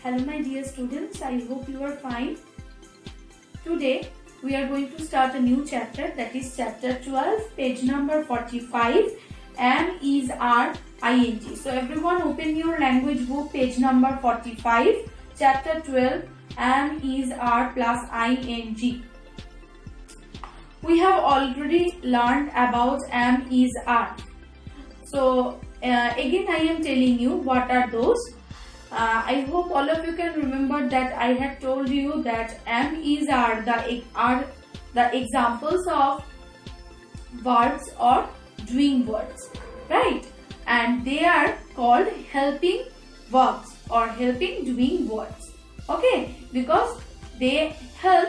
Hello my dear students, I hope you are fine. Today we are going to start a new chapter, that is chapter 12, page number 45, am, is, are, ing. So everyone open your language book, page number 45, chapter 12, am, is, are plus ing. We have already learned about am, is, are. So again I am telling you what are those. I hope all of you can remember that I had told you that am, is, are the examples of verbs or doing words, right? And they are called helping verbs or helping doing words, okay? Because they help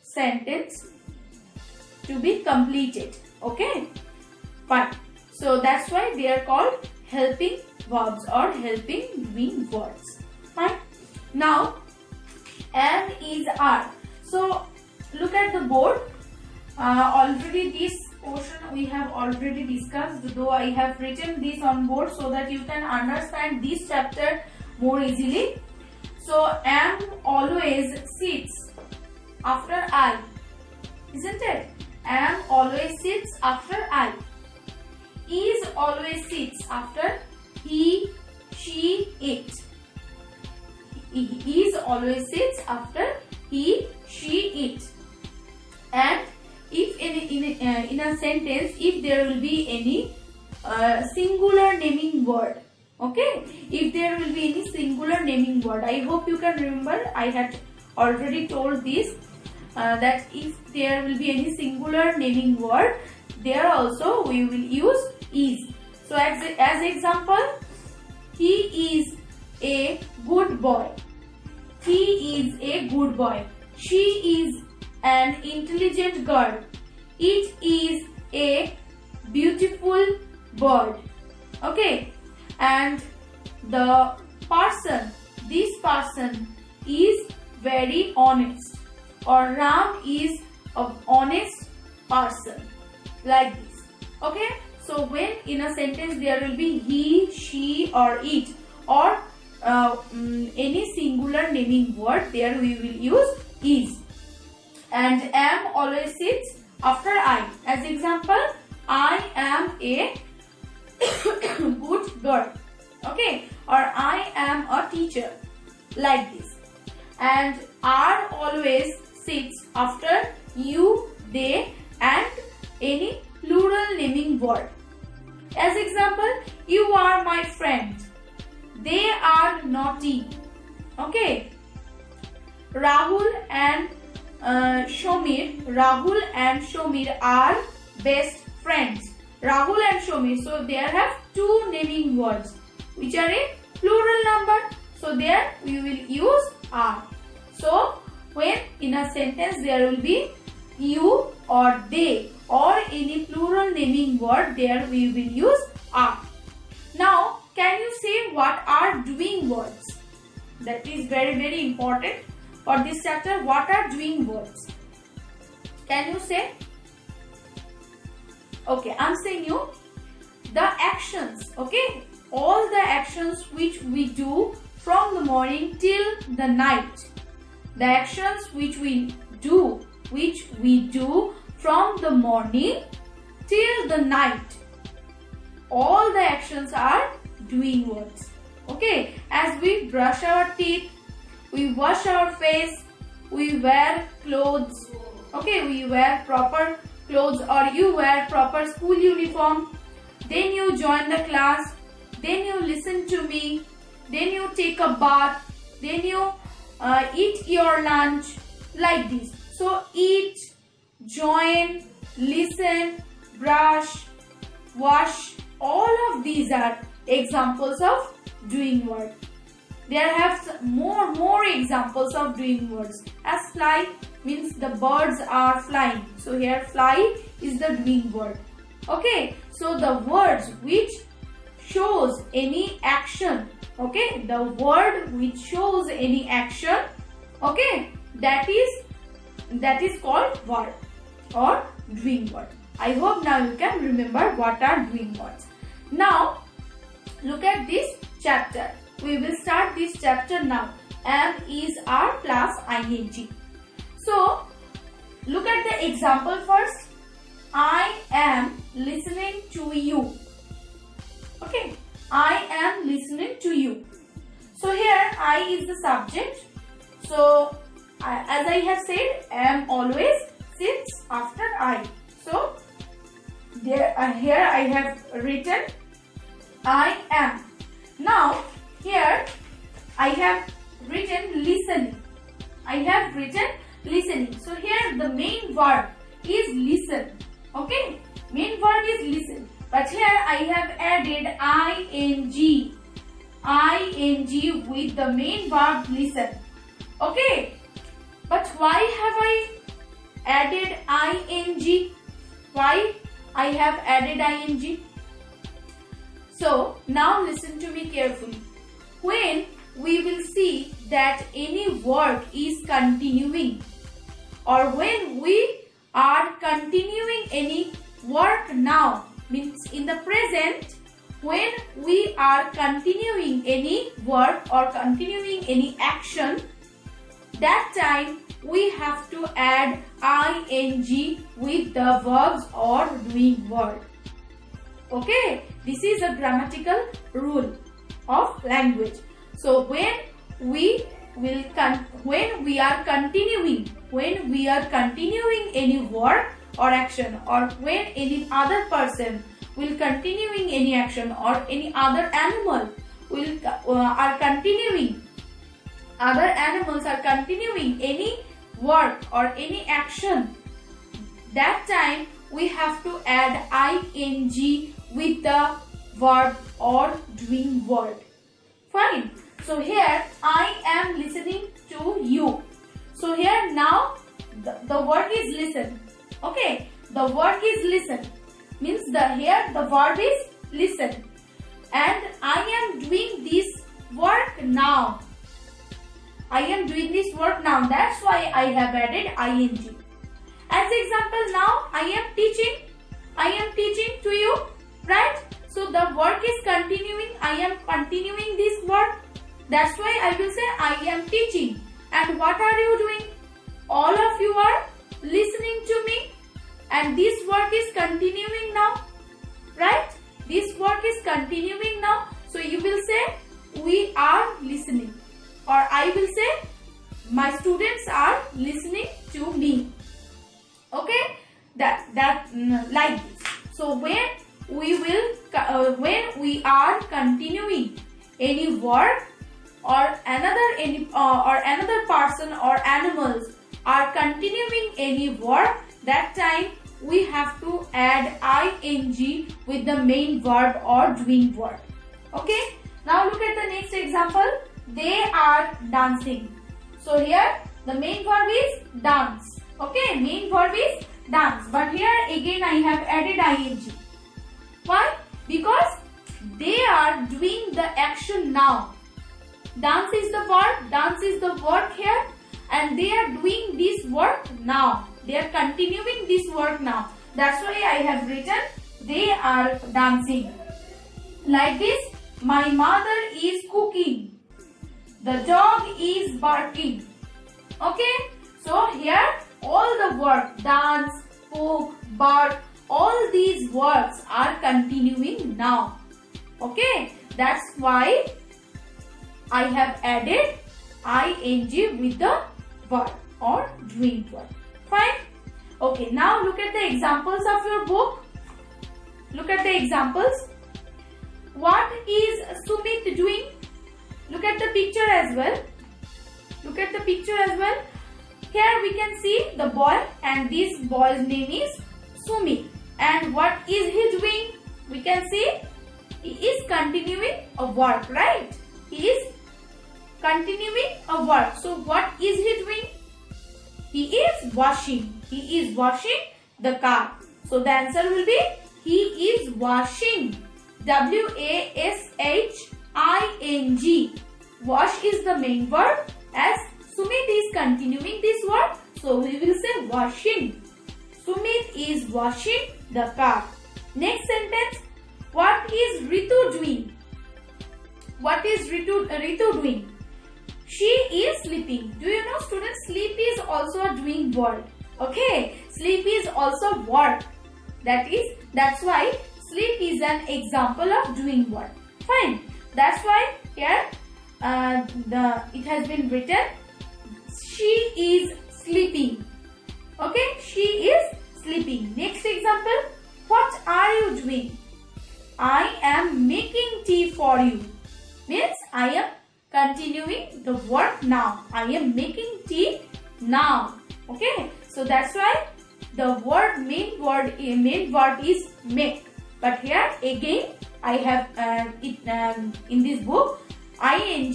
sentence to be completed, okay? Fine. So that's why they are called helping verbs or helping doing words. Fine. Now, am, is, are. So look at the board. Already this portion we have already discussed, though I have written this on board so that you can understand this chapter more easily. So am always sits after I, isn't it? Am always sits after I. Is always sits after he, she, it. Is always sits after he, she, it. And if in a sentence, if there will be any singular naming word, okay? If there will be any singular naming word, I hope you can remember. I had already told this that if there will be any singular naming word, there also we will use is. So as example, he is a good boy. He is a good boy. She is an intelligent girl. It is a beautiful bird. Okay. And the person, this person is very honest. Or Ram is an honest person. Like this. Okay. So when in a sentence there will be he, she or it or any singular naming word, there we will use is. And am always sits after I. As example, I am a good girl. Okay. Or I am a teacher. Like this. And are always sits after you, they and any plural naming word. As example, you are my friend. They are naughty. Okay. Rahul and Shomir are best friends. Rahul and Shomir. So there have two naming words which are a plural number. So there we will use are. So when in a sentence there will be you or they or any plural naming word, there we will use are. Now, can you say what are doing words? That is very, very important for this chapter. What are doing words? Can you say? Okay, I am saying you the actions, okay? All the actions which we do from the morning till the night. The actions which we do from the morning till the night. All the actions are doing words. Okay. As we brush our teeth, we wash our face, we wear clothes. Okay. We wear proper clothes or you wear proper school uniform. Then you join the class. Then you listen to me. Then you take a bath. Then you eat your lunch. Like this. So eat, join, listen, brush, wash, all of these are examples of doing word. There have more examples of doing words. As fly means the birds are flying. So here fly is the doing word. Okay. So the words which shows any action. Okay. The word which shows any action. Okay. That is called verb or doing word. I hope now you can remember what are doing words. Now look at this chapter. we will start this chapter now. Am, is, are plus ing. So look at the example first. I am listening to you. Okay, I am listening to you. So here I is the subject. So as I have said, am always sits after I. So there here I have written I am. Now here I have written listening. I have written listening. So here the main verb is listen. Okay, main verb is listen. But here I have added ing. Ing with the main verb listen. Okay, but why have I added ing? Why I have added ing? So now listen to me carefully. When we will see that any work is continuing, or when we are continuing any work now, means in the present, when we are continuing any work or continuing any action, that time we have to add ing with the verbs or doing word. Okay, this is a grammatical rule of language. So when we are continuing any work or action, or when any other person will continuing any action, or any other animal will other animals are continuing any work or any action, that time we have to add ing with the verb or doing word. Fine. So here I am listening to you. So here now the word is listen. Okay, the word is listen. Means here the verb is listen. And I am doing this work now. I am doing this work now. That's why I have added ing. As example, now I am teaching to you, right? So the work is continuing. I am continuing this work. That's why I will say I am teaching. And what are you doing? All of you are listening to me. And this work is continuing now, right? This work is continuing now. So you will say we are listening. Or I will say my students are listening to me. Okay, like this. So when we are continuing any work, or another person or animals are continuing any work, that time we have to add ing with the main verb or doing word. Okay, now look at the next example. They are dancing. So here the main verb is dance. Okay, main verb is dance. But here again I have added ing. Why? Because they are doing the action now. Dance is the verb, dance is the work here, and they are doing this work now. They are continuing this work now. That's why I have written they are dancing. Like this, my mother is cooking. The dog is barking. Okay, so here all the work, dance, cook, bark, all these words are continuing now. Okay, that's why I have added ing with the verb or doing word. Fine. Okay, now look at the examples of your book. Look at the examples. What is Sumit doing? Look at the picture as well. Look at the picture as well. Here we can see the boy, and this boy's name is Sumit. And what is he doing? We can see he is continuing a work, right? He is continuing a work. So what is he doing? He is washing. He is washing the car. So the answer will be he is washing. W-A-S-H-I-N-G. Wash is the main verb. As Sumit is continuing this work, so we will say washing. Sumit is washing the car. Next sentence. What is Ritu doing? what is Ritu doing? She is sleeping. Do you know, students, sleep is also a doing word. Okay, sleep is also work. That's why sleep is an example of doing work. Fine. That's why here it has been written, she is sleeping. Okay, she is sleeping. Next example, what are you doing? I am making tea for you. Means I am continuing the work now. I am making tea now. Okay, so that's why the main verb is make. But here again I have in this book ing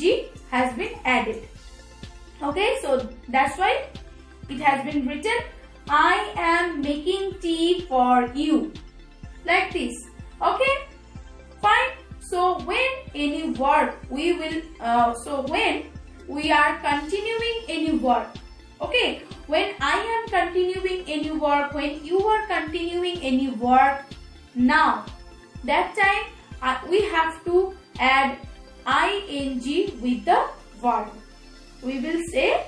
has been added. Okay, so that's why it has been written, I am making tea for you. Like this. Okay, fine. So when any word when we are continuing any word, okay, when I am continuing any work, when you are continuing any work now, that time we have to add ing with the verb. We will say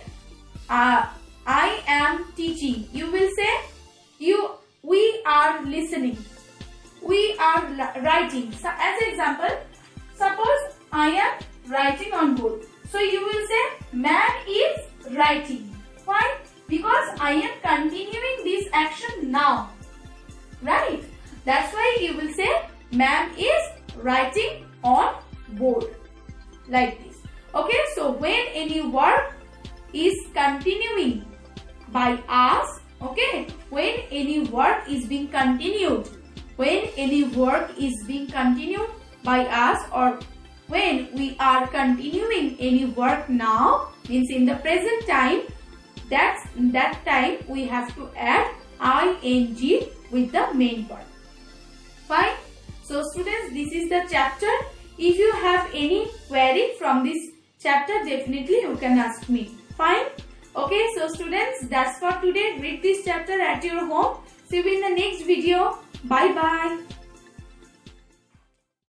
I am teaching. You will say we are listening. We are writing. So as example, suppose I am writing on board. So you will say man is writing. Why? Because I am continuing this action now. Right? That's why you will say man is writing on board. Like this. Okay, so when any work is continuing by us, okay, when any work is being continued, when any work is being continued by us, or when we are continuing any work now, means in the present time, that time we have to add ing with the main verb. Fine. So students, this is the chapter. If you have any query from this chapter, definitely you can ask me. Fine. Okay, so students, that's for today. Read this chapter at your home. See you in the next video. Bye bye.